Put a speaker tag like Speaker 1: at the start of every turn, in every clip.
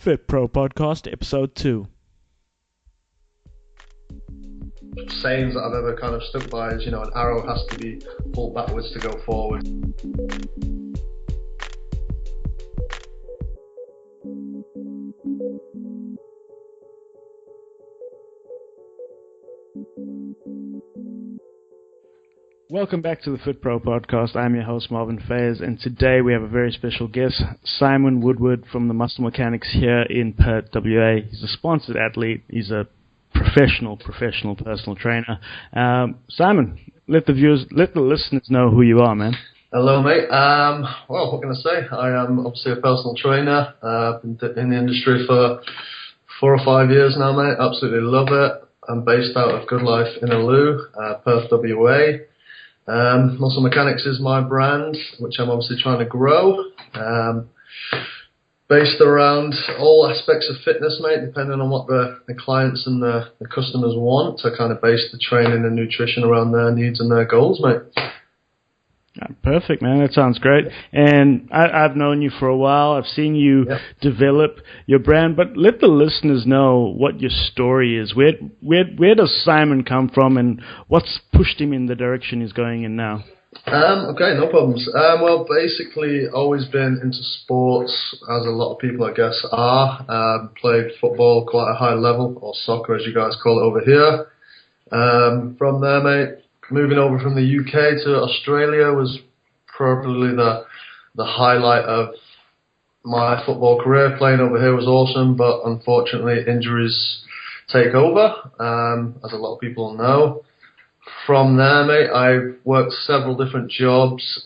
Speaker 1: Fit Pro Podcast, EP002.
Speaker 2: Sayings that I've ever kind of stuck by is, an arrow has to be pulled backwards to go forward.
Speaker 1: Welcome back to the Fit Pro Podcast. I'm your host, Marvin Fayes, and today we have a very special guest, Simon Woodward from the Muscle Mechanix here in Perth WA. He's a sponsored athlete. He's a professional personal trainer. Simon, let the listeners know who you are, man.
Speaker 2: Hello, mate. Well, what can I say? I am obviously a personal trainer. I've been in the industry for 4 or 5 years now, mate. Absolutely love it. I'm based out of Good Life in Inaloo, Perth WA. Muscle Mechanix is my brand, which I'm obviously trying to grow. Based around all aspects of fitness, mate, depending on what the clients and the customers want. I kind of base the training and nutrition around their needs and their goals, mate.
Speaker 1: Perfect, man. That sounds great. And I've known you for a while. I've seen you develop your brand, but let the listeners know what your story is. Where does Simon come from, and what's pushed him in the direction he's going in now?
Speaker 2: Okay, no problems. Well, basically, always been into sports, as a lot of people, I guess, are. Played football quite a high level, or soccer, as you guys call it over here. From there, mate, moving over from the UK to Australia was probably the highlight of my football career. Playing over here was awesome, but unfortunately injuries take over, as a lot of people know. From there, mate, I've worked several different jobs,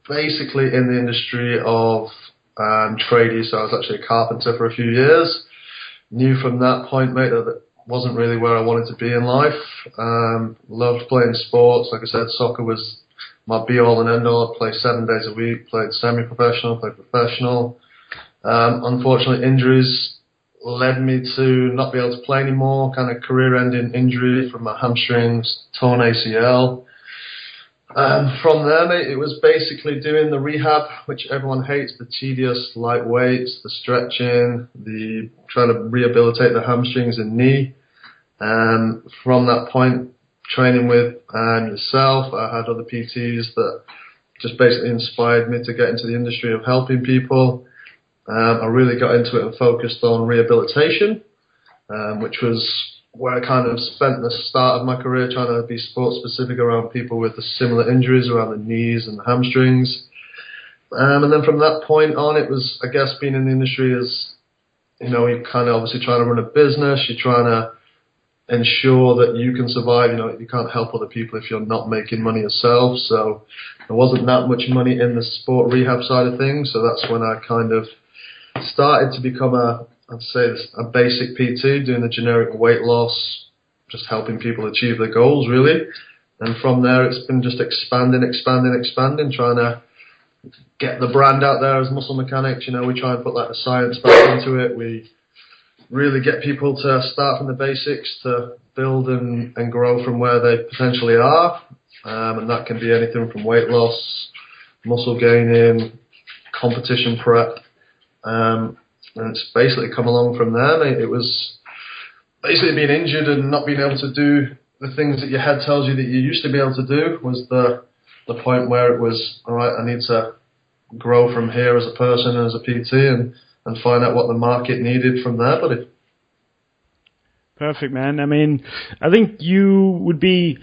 Speaker 2: basically in the industry of tradie, so I was actually a carpenter for a few years. Knew from that point, mate, that it wasn't really where I wanted to be in life. Loved playing sports. Like I said, soccer was my be-all and end-all. I played 7 days a week, played semi-professional, played professional. Unfortunately, injuries led me to not be able to play anymore, kind of career-ending injury from my hamstrings, torn ACL. From there, mate, it was basically doing the rehab, which everyone hates, the tedious light weights, the stretching, the trying to rehabilitate the hamstrings and knee. From that point, training with yourself, I had other PTs that just basically inspired me to get into the industry of helping people. I really got into it and focused on rehabilitation, which was where I kind of spent the start of my career trying to be sports specific around people with the similar injuries around the knees and the hamstrings. And then from that point on, it was, I guess, being in the industry is, you're kind of obviously trying to run a business, you're trying to ensure that you can survive. You can't help other people if you're not making money yourself. So there wasn't that much money in the sport rehab side of things. So that's when I kind of started to become a basic PT, doing the generic weight loss, just helping people achieve their goals, really. And from there, it's been just expanding, trying to get the brand out there as Muscle Mechanix. We try and put the science back into it. We really get people to start from the basics to build and grow from where they potentially are. And that can be anything from weight loss, muscle gaining, competition prep. And it's basically come along from there, mate. It was basically being injured and not being able to do the things that your head tells you that you used to be able to do was the point where it was, all right, I need to grow from here as a person and as a PT and find out what the market needed from there, buddy.
Speaker 1: Perfect, man. I mean, I think you wouldn't be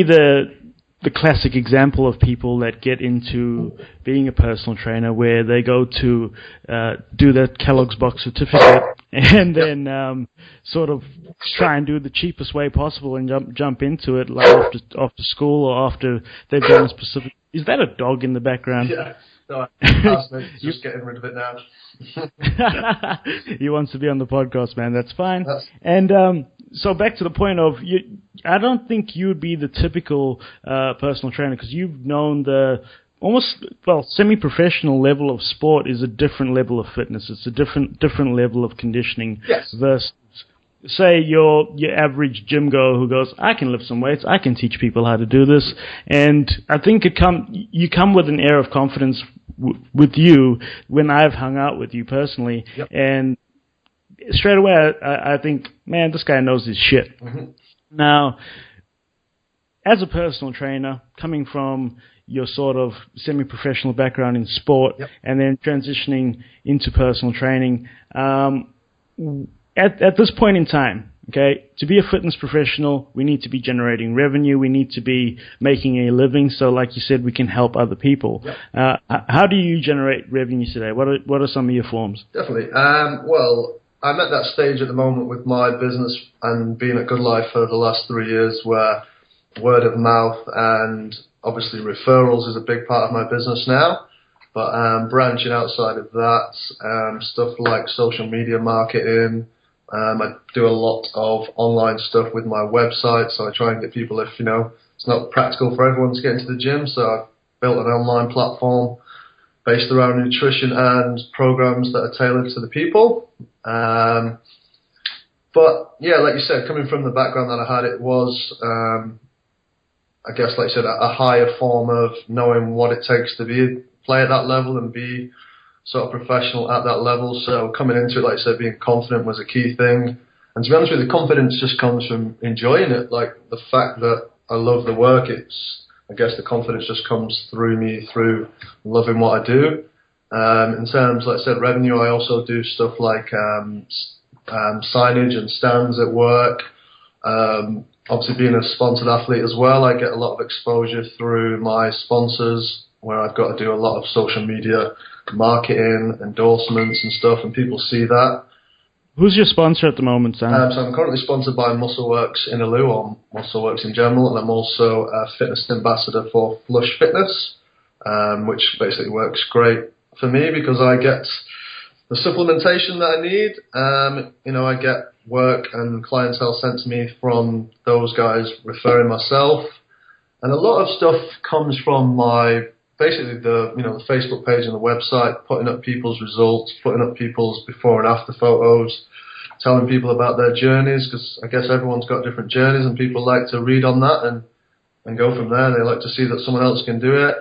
Speaker 1: the classic example of people that get into being a personal trainer where they go to do that Kellogg's box certificate and then sort of try and do the cheapest way possible and jump into it like after school or after they've done a specific... Is that a dog in the background?
Speaker 2: Yeah. No, just getting rid of it now.
Speaker 1: He wants to be on the podcast, man. That's fine. And so back to the point of, I don't think you would be the typical personal trainer because you've known the semi-professional level of sport is a different level of fitness. It's a different level of conditioning versus say your average gym goer who goes, I can lift some weights, I can teach people how to do this, and I think you come with an air of confidence with you when I've hung out with you personally,
Speaker 2: Yep.
Speaker 1: and straight away I think, man, this guy knows his shit.
Speaker 2: Mm-hmm.
Speaker 1: Now, as a personal trainer, coming from your sort of semi-professional background in sport,
Speaker 2: yep.
Speaker 1: and then transitioning into personal training, at this point in time, okay, to be a fitness professional, we need to be generating revenue, we need to be making a living, so like you said, we can help other people.
Speaker 2: Yep.
Speaker 1: How do you generate revenue today? What are some of your forms?
Speaker 2: Definitely. Well, I'm at that stage at the moment with my business and being at Good Life for the last 3 years where word of mouth and obviously referrals is a big part of my business now. But branching outside of that, stuff like social media marketing, I do a lot of online stuff with my website, so I try and get people, if it's not practical for everyone to get into the gym, so I've built an online platform based around nutrition and programs that are tailored to the people. But yeah, like you said, coming from the background that I had, it was, I guess, like you said, a higher form of knowing what it takes to play at that level and be sort of professional at that level. So coming into it, like I said, being confident was a key thing. And to be honest with you, the confidence just comes from enjoying it. Like the fact that I love the work, I guess the confidence just comes through me through loving what I do. In terms, like I said, revenue, I also do stuff like signage and stands at work. Obviously being a sponsored athlete as well, I get a lot of exposure through my sponsors where I've got to do a lot of social media marketing, endorsements and stuff, and people see that.
Speaker 1: Who's your sponsor at the moment, Sam?
Speaker 2: So I'm currently sponsored by MuscleWorks Inaloo, or MuscleWorks in general, and I'm also a fitness ambassador for Flush Fitness, which basically works great for me because I get the supplementation that I need. I get work and clientele sent to me from those guys referring myself, and a lot of stuff comes from basically the Facebook page and the website, putting up people's results, putting up people's before and after photos, telling people about their journeys, because I guess everyone's got different journeys and people like to read on that and go from there. They like to see that someone else can do it,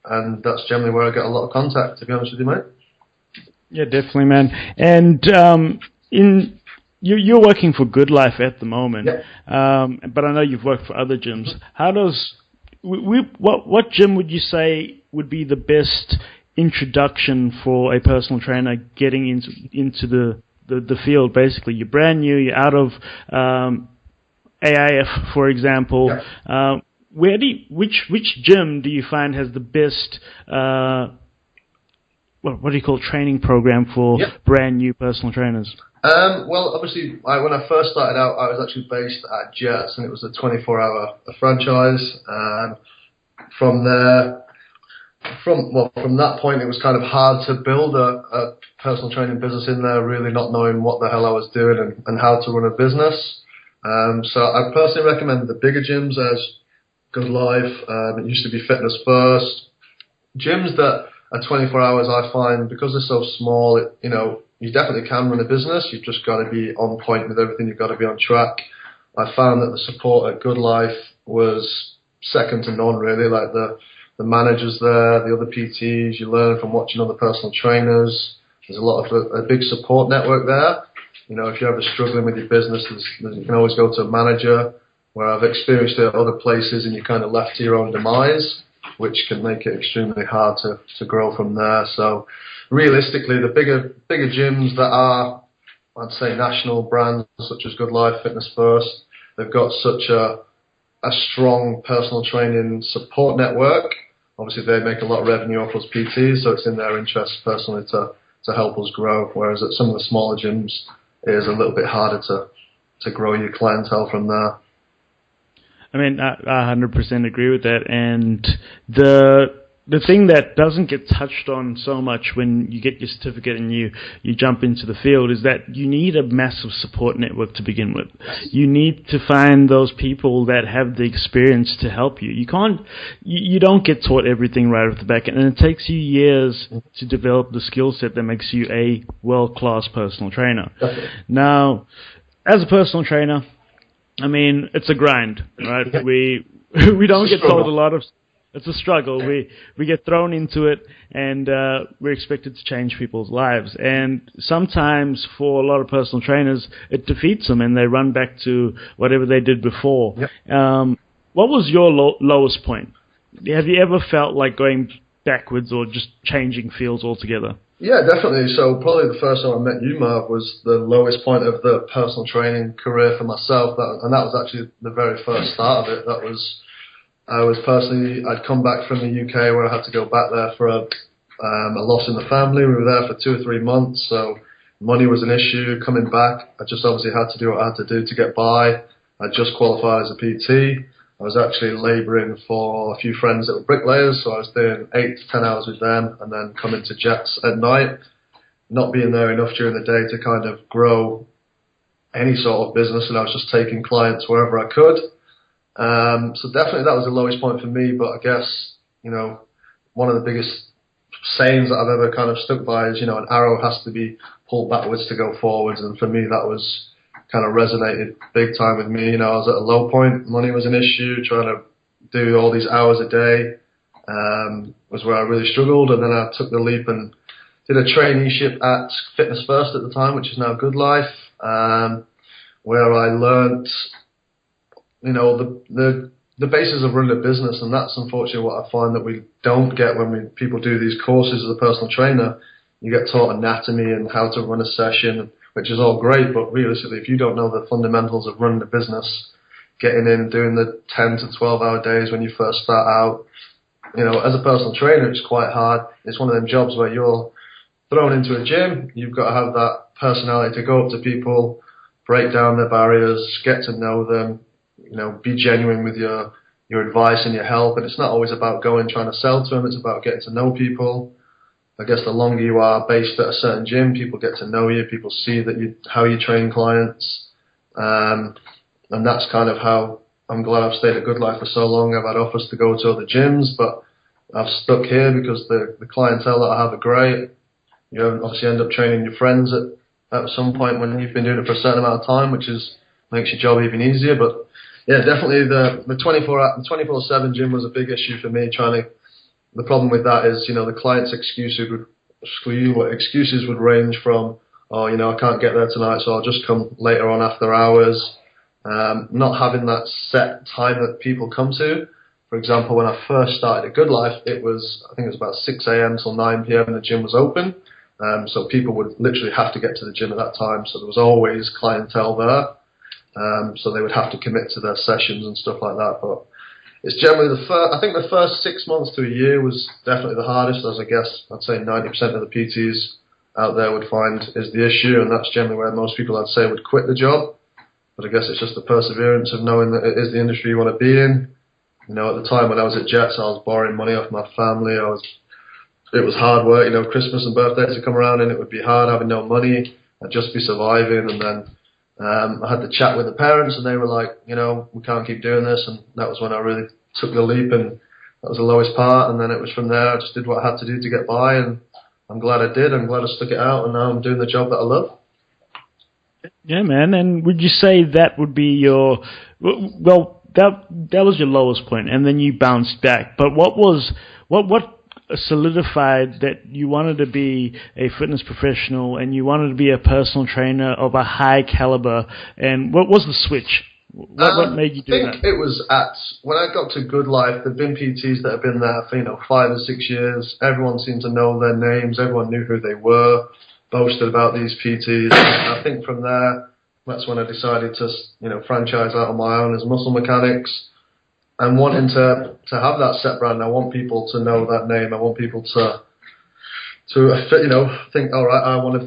Speaker 2: and that's generally where I get a lot of contact, to be honest with you, mate.
Speaker 1: Yeah, definitely, man. And you're working for Good Life at the moment, but I know you've worked for other gyms. How does what gym would you say would be the best introduction for a personal trainer getting into the field? Basically, you're brand new, you're out of AIF, for example. Yeah. Which gym do you find has the best what do you call training program for brand new personal trainers?
Speaker 2: Well, obviously, when I first started out, I was actually based at Jets, and it was a 24-hour franchise. From that point, it was kind of hard to build a personal training business in there, really not knowing what the hell I was doing and how to run a business. So I personally recommend the bigger gyms as Good Life. It used to be Fitness First. Gyms that are 24 hours, I find, because they're so small, you definitely can run a business. You've just got to be on point with everything. You've got to be on track. I found that the support at Good Life was second to none, really. Like the managers there, the other PTs, you learn from watching other personal trainers. There's a lot of a big support network there. If you're ever struggling with your business, you can always go to a manager, where I've experienced it at other places and you're kind of left to your own demise, which can make it extremely hard to grow from there. So realistically, the bigger gyms that are, I'd say, national brands such as Good Life, Fitness First, they've got such a strong personal training support network. Obviously, they make a lot of revenue off us PTs, so it's in their interest personally to help us grow, whereas at some of the smaller gyms, it is a little bit harder to grow your clientele from there.
Speaker 1: I mean, I 100% agree with that. And the thing that doesn't get touched on so much when you get your certificate and you jump into the field is that you need a massive support network to begin with. You need to find those people that have the experience to help you. You don't get taught everything right off the back, and it takes you years to develop the skill set that makes you a world-class personal trainer.
Speaker 2: Definitely.
Speaker 1: Now, as a personal trainer, I mean, it's a grind, right?
Speaker 2: Yeah.
Speaker 1: We don't get told a lot of. It's a struggle. We get thrown into it, and we're expected to change people's lives. And sometimes, for a lot of personal trainers, it defeats them, and they run back to whatever they did before.
Speaker 2: Yep.
Speaker 1: What was your lowest point? Have you ever felt like going backwards or just changing fields altogether?
Speaker 2: Yeah, definitely. So probably the first time I met you, Marv, was the lowest point of the personal training career for myself. And that was actually the very first start of it. I'd come back from the UK where I had to go back there for a loss in the family. We were there for 2 or 3 months, so money was an issue. Coming back, I just obviously had to do what I had to do to get by. I just qualified as a PT. I was actually labouring for a few friends that were bricklayers, so I was doing 8 to 10 hours with them and then coming to Jets at night, not being there enough during the day to kind of grow any sort of business, and I was just taking clients wherever I could. So definitely that was the lowest point for me, but I guess, one of the biggest sayings that I've ever kind of stuck by is, an arrow has to be pulled backwards to go forwards, and for me that was kind of resonated big time with me. I was at a low point, money was an issue, trying to do all these hours a day was where I really struggled, and then I took the leap and did a traineeship at Fitness First at the time, which is now Good Life, where I learnt the basis of running a business, and that's unfortunately what I find that we don't get when people do these courses as a personal trainer. You get taught anatomy and how to run a session, which is all great, but realistically, if you don't know the fundamentals of running a business, getting in, doing the 10 to 12 hour days when you first start out, as a personal trainer, it's quite hard. It's one of them jobs where you're thrown into a gym. You've got to have that personality to go up to people, break down their barriers, get to know them, be genuine with your advice and your help. And it's not always about trying to sell to them. It's about getting to know people. I guess the longer you are based at a certain gym, people get to know you. People see how you train clients. And that's kind of how I'm glad I've stayed at Good Life for so long. I've had offers to go to other gyms, but I've stuck here because the clientele that I have are great. You obviously end up training your friends at some point when you've been doing it for a certain amount of time, which makes your job even easier. But yeah, definitely the 24/7 gym was a big issue for me. The problem with that is, the client's excuses would range from, I can't get there tonight, so I'll just come later on after hours. Not having that set time that people come to. For example, when I first started at Good Life, I think it was about 6 a.m. till 9 p.m. and the gym was open. So people would literally have to get to the gym at that time. So there was always clientele there. So they would have to commit to their sessions and stuff like that. But it's generally I think the first 6 months to a year was definitely the hardest, as I guess I'd say 90% of the PTs out there would find is the issue, and that's generally where most people I'd say would quit the job. But I guess it's just the perseverance of knowing that it is the industry you want to be in. At the time when I was at Jets, I was borrowing money off my family. It was hard work. Christmas and birthdays would come around and it would be hard having no money. I'd just be surviving, and then I had the chat with the parents, and they were like, we can't keep doing this, and that was when I really took the leap, and that was the lowest part, and then it was from there. I just did what I had to do to get by, and I'm glad I did. I'm glad I stuck it out, and now I'm doing the job that I love.
Speaker 1: Yeah, man. And would you say that would be your that was your lowest point, and then you bounced back? But what solidified that you wanted to be a fitness professional and you wanted to be a personal trainer of a high caliber, and what was the switch? What made you do that? I think
Speaker 2: it was when I got to Good Life, there'd been PTs that had been there for 5 or 6 years. Everyone seemed to know their names. Everyone knew who they were, boasted about these PTs. And I think from there, that's when I decided to franchise out on my own as Muscle Mechanix. And wanting to have that set brand, I want people to know that name. I want people to think, all right, I want to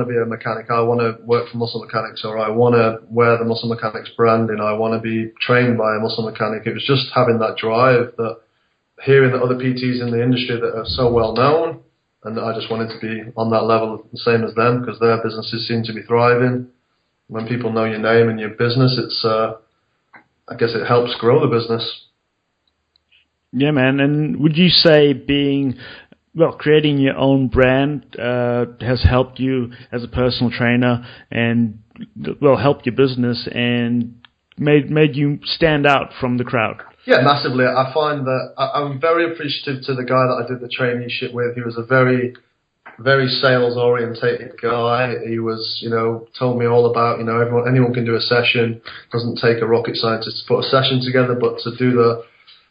Speaker 2: be a mechanic. I want to work for Muscle Mechanix, or I want to wear the Muscle Mechanix brand, and I want to be trained by a muscle mechanic. It was just having that drive, that hearing that other PTs in the industry that are so well known, and I just wanted to be on that level, the same as them, because their businesses seem to be thriving. When people know your name and your business, I guess it helps grow the business.
Speaker 1: Yeah, man. And would you say creating your own brand has helped you as a personal trainer, and helped your business and made you stand out from the crowd?
Speaker 2: Yeah, massively. I find that I'm very appreciative to the guy that I did the traineeship with. He was a very, very sales orientated guy. He was, told me all about, anyone can do a session. Doesn't take a rocket scientist to put a session together, but to do the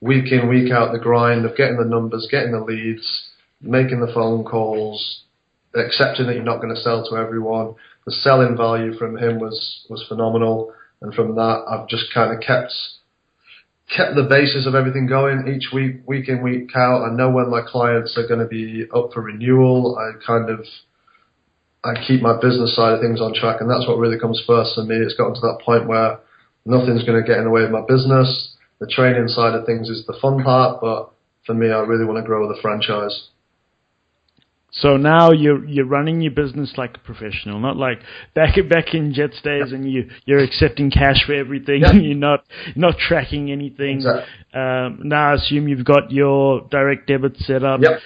Speaker 2: week in, week out, the grind of getting the numbers, getting the leads, making the phone calls, accepting that you're not going to sell to everyone. The selling value from him was phenomenal. And from that, I've just kind of kept the basis of everything going each week, week in, week out. I know when my clients are going to be up for renewal. I keep my business side of things on track, and that's what really comes first for me. It's gotten to that point where nothing's going to get in the way of my business. The training side of things is the fun part, but for me, I really want to grow the franchise.
Speaker 1: So now you're running your business like a professional, not like back in Jets days, and you're accepting cash for everything.
Speaker 2: Yep.
Speaker 1: You're not tracking anything.
Speaker 2: Exactly.
Speaker 1: Now I assume you've got your direct debit set up.
Speaker 2: Yep.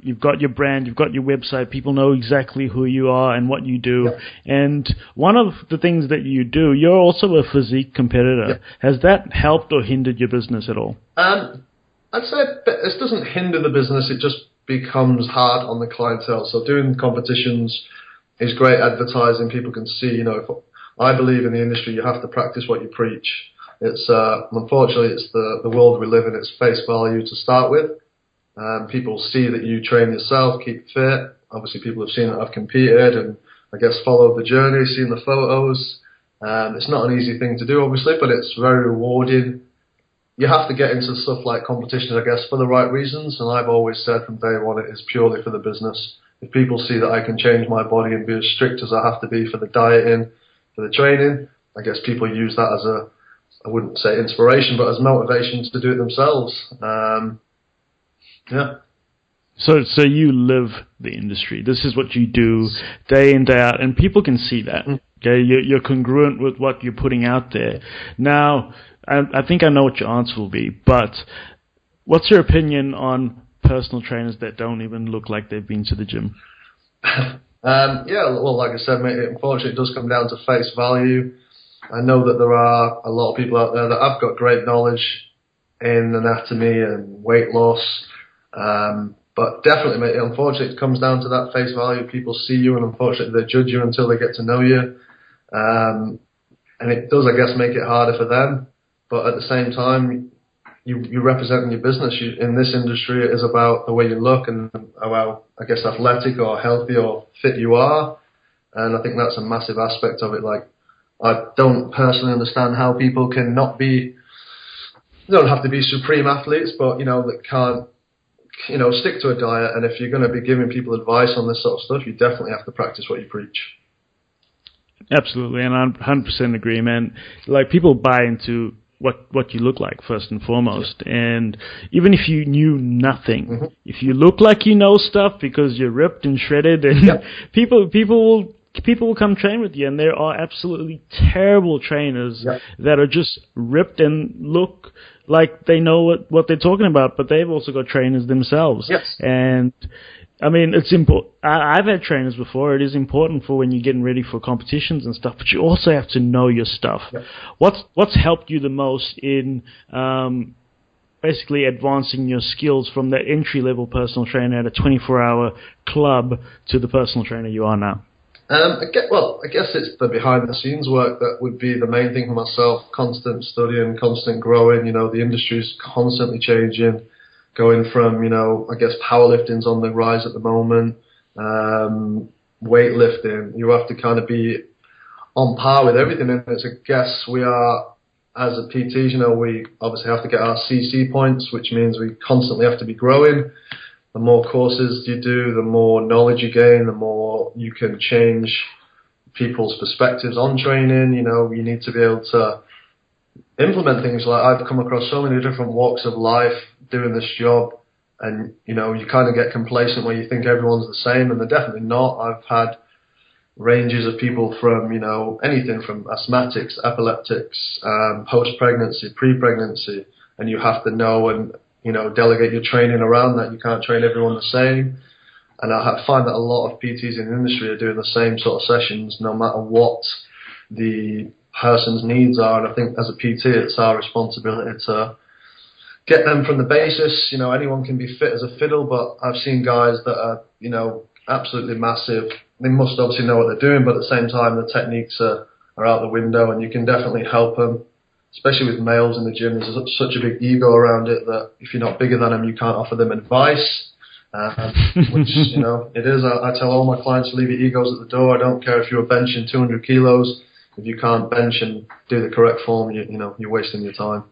Speaker 1: You've got your brand. You've got your website. People know exactly who you are and what you do.
Speaker 2: Yep.
Speaker 1: And one of the things that you do, you're also a physique competitor.
Speaker 2: Yep.
Speaker 1: Has that helped or hindered your business at all?
Speaker 2: I'd say this doesn't hinder the business. It just becomes hard on the clientele. So doing competitions is great advertising. People can see, I believe in the industry, you have to practice what you preach. It's unfortunately, it's the world we live in. It's face value to start with. People see that you train yourself, keep fit. Obviously, people have seen that I've competed and I guess followed the journey, seen the photos. It's not an easy thing to do, obviously, but it's very rewarding. You have to get into stuff like competitions, I guess, for the right reasons. And I've always said from day one, it is purely for the business. If people see that I can change my body and be as strict as I have to be for the dieting, for the training, I guess people use that as I wouldn't say inspiration, but as motivation to do it themselves. Yeah.
Speaker 1: So you live the industry. This is what you do day in, day out, and people can see that. Okay, you're congruent with what you're putting out there. Now, I think I know what your answer will be, but what's your opinion on personal trainers that don't even look like they've been to the gym?
Speaker 2: Well, like I said, mate, unfortunately, it does come down to face value. I know that there are a lot of people out there that have got great knowledge in anatomy and weight loss, but definitely, mate, unfortunately, it comes down to that face value. People see you, and unfortunately, they judge you until they get to know you, and it does, I guess, make it harder for them. But at the same time, you're representing your business. In this industry, it is about the way you look and how, I guess, athletic or healthy or fit you are. And I think that's a massive aspect of it. Like, I don't personally understand how people can not be, they don't have to be supreme athletes, but, that can't, stick to a diet. And if you're going to be giving people advice on this sort of stuff, you definitely have to practice what you preach.
Speaker 1: Absolutely. And I 100% agree, man. Like, people buy into what you look like first and foremost, and even if you knew nothing, if you look like you know stuff because you're ripped and shredded, and people will come train with you, and there are absolutely terrible trainers that are just ripped and look like they know what they're talking about, but they've also got trainers themselves. And I mean, it's important. I've had trainers before. It is important for when you're getting ready for competitions and stuff, but you also have to know your stuff. What's helped you the most in basically advancing your skills from that entry-level personal trainer at a 24-hour club to the personal trainer you are now?
Speaker 2: I guess it's the behind-the-scenes work that would be the main thing for myself. Constant studying, constant growing. The industry's constantly changing. Going from, I guess powerlifting's on the rise at the moment, weightlifting, you have to kind of be on par with everything. And I guess we are, as a PTs, we obviously have to get our CC points, which means we constantly have to be growing. The more courses you do, the more knowledge you gain, the more you can change people's perspectives on training. You need to be able to implement things. Like, I've come across so many different walks of life doing this job, and you kind of get complacent where you think everyone's the same, and they're definitely not. I've had ranges of people from anything from asthmatics, epileptics, post-pregnancy, pre-pregnancy, and you have to know and delegate your training around that. You can't train everyone the same, and I find that a lot of PTs in the industry are doing the same sort of sessions no matter what the person's needs are. And I think as a PT, it's our responsibility to get them from the basis. You know, anyone can be fit as a fiddle, but I've seen guys that are, you know, absolutely massive. They must obviously know what they're doing, but at the same time, the techniques are out the window, and you can definitely help them. Especially with males in the gym, there's such a big ego around it that if you're not bigger than them, you can't offer them advice. Which, you know, it is. I tell all my clients to leave your egos at the door. I don't care if you're benching 200 kilos. If you can't bench and do the correct form, you know, you're wasting your time.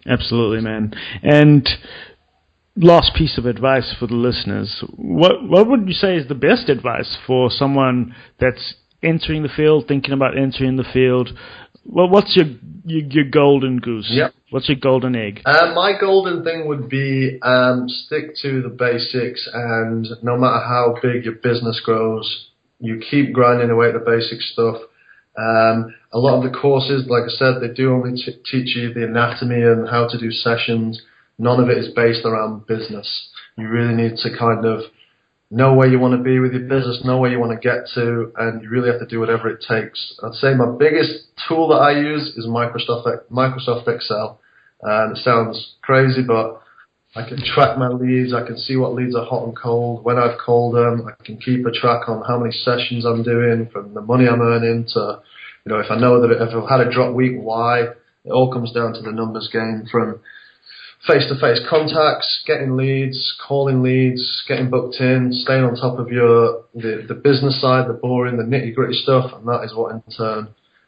Speaker 1: Absolutely, man. And last piece of advice for the listeners. What would you say is the best advice for someone that's entering the field, thinking about entering the field? Well, what's your golden goose?
Speaker 2: Yep.
Speaker 1: What's your golden egg?
Speaker 2: My golden thing would be stick to the basics, and no matter how big your business grows, you keep grinding away at the basic stuff. A lot of the courses, like I said, they do only teach you the anatomy and how to do sessions. None of it is based around business. You really need to kind of know where you want to be with your business, know where you want to get to, and you really have to do whatever it takes. I'd say my biggest tool that I use is Microsoft Excel. It sounds crazy, but I can track my leads. I can see what leads are hot and cold, when I've called them. I can keep a track on how many sessions I'm doing, from the money I'm earning to, you know, if I know that if I've had a drop week, why. It all comes down to the numbers game, from face-to-face contacts, getting leads, calling leads, getting booked in, staying on top of the business side, the boring, the nitty-gritty stuff, and that is what in turn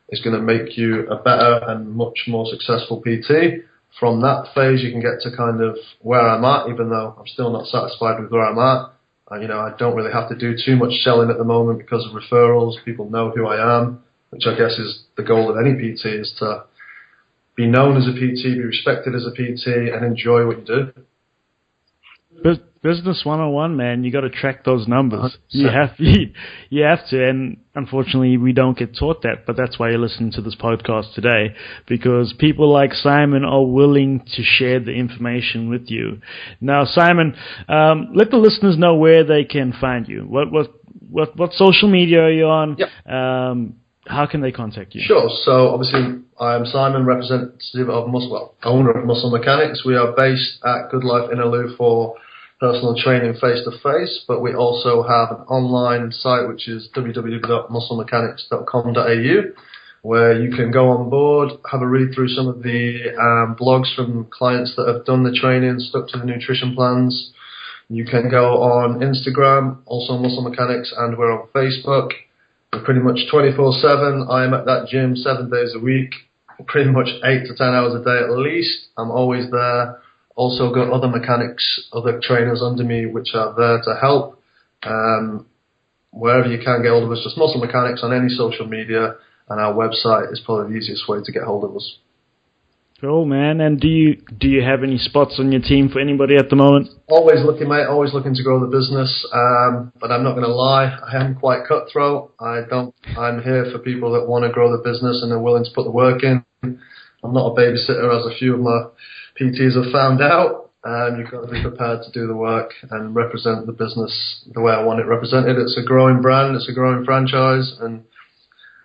Speaker 2: is going to make you a better and much more successful PT. From that phase, you can get to kind of where I'm at, even though I'm still not satisfied with where I'm at. You know, I don't really have to do too much selling at the moment because of referrals. People know who I am, which I guess is the goal of any PT, is to be known as a PT, be respected as a PT, and enjoy what you do.
Speaker 1: Business 101, man. You got to track those numbers. You have to, and unfortunately, we don't get taught that. But that's why you're listening to this podcast today, because people like Simon are willing to share the information with you. Now, Simon, let the listeners know where they can find you. What social media are you on?
Speaker 2: Yep.
Speaker 1: How can they contact you?
Speaker 2: Sure. So obviously, I'm Simon, representative of owner of Muscle Mechanix. We are based at Good Life Inaloo for personal training face-to-face, but we also have an online site which is www.musclemechanix.com.au, where you can go on board, have a read through some of the blogs from clients that have done the training, stuck to the nutrition plans. You can go on Instagram, also Muscle Mechanix, and we're on Facebook. We're pretty much 24/7. I am at that gym 7 days a week, pretty much 8 to 10 hours a day at least. I'm always there. Also got other mechanics, other trainers under me, which are there to help. Wherever you can get hold of us, just Muscle Mechanix on any social media, and our website is probably the easiest way to get hold of us.
Speaker 1: Cool, man. And do you have any spots on your team for anybody at the moment?
Speaker 2: Always looking, mate. Always looking to grow the business. But I'm not going to lie, I am quite cutthroat. I'm here for people that want to grow the business and are willing to put the work in. I'm not a babysitter, as a few of my PTs have found out. You've got to be prepared to do the work and represent the business the way I want it represented. It's a growing brand. It's a growing franchise, and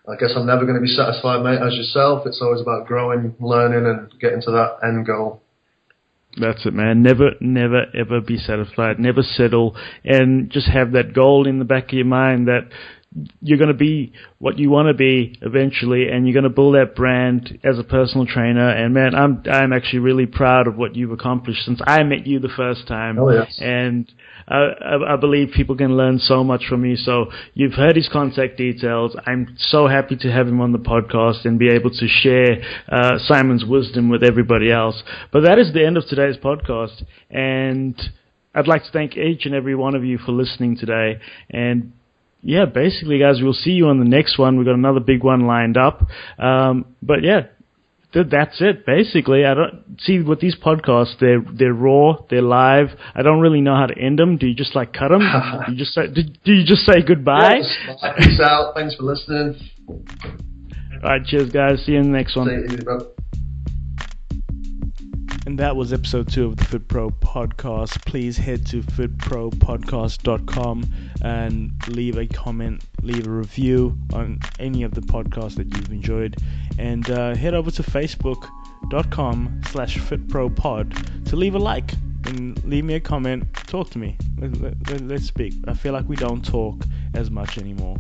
Speaker 2: I guess I'm never going to be satisfied, mate, as yourself. It's always about growing, learning, and getting to that end goal.
Speaker 1: That's it, man. Never, ever be satisfied. Never settle. And just have that goal in the back of your mind that you're going to be what you want to be eventually, and you're going to build that brand as a personal trainer. And man, I'm actually really proud of what you've accomplished since I met you the first time.
Speaker 2: Oh, yes.
Speaker 1: And I believe people can learn so much from you. So you've heard his contact details. I'm so happy to have him on the podcast and be able to share Simon's wisdom with everybody else. But that is the end of today's podcast, and I'd like to thank each and every one of you for listening today. And yeah, basically, guys, we'll see you on the next one. We've got another big one lined up. But yeah, that's it. Basically, I don't see with these podcasts. They're raw. They're live. I don't really know how to end them. Do you just like cut them? Do you just say goodbye?
Speaker 2: Yeah, peace out. Thanks for listening.
Speaker 1: All right, cheers, guys. See you in the next one.
Speaker 2: See you, bro.
Speaker 1: And that was episode 2 of the Fit Pro podcast. Please head to fitpropodcast.com and leave a comment, leave a review on any of the podcasts that you've enjoyed. And head over to facebook.com/fitpropod to leave a like and leave me a comment. Talk to me. Let's speak. I feel like we don't talk as much anymore.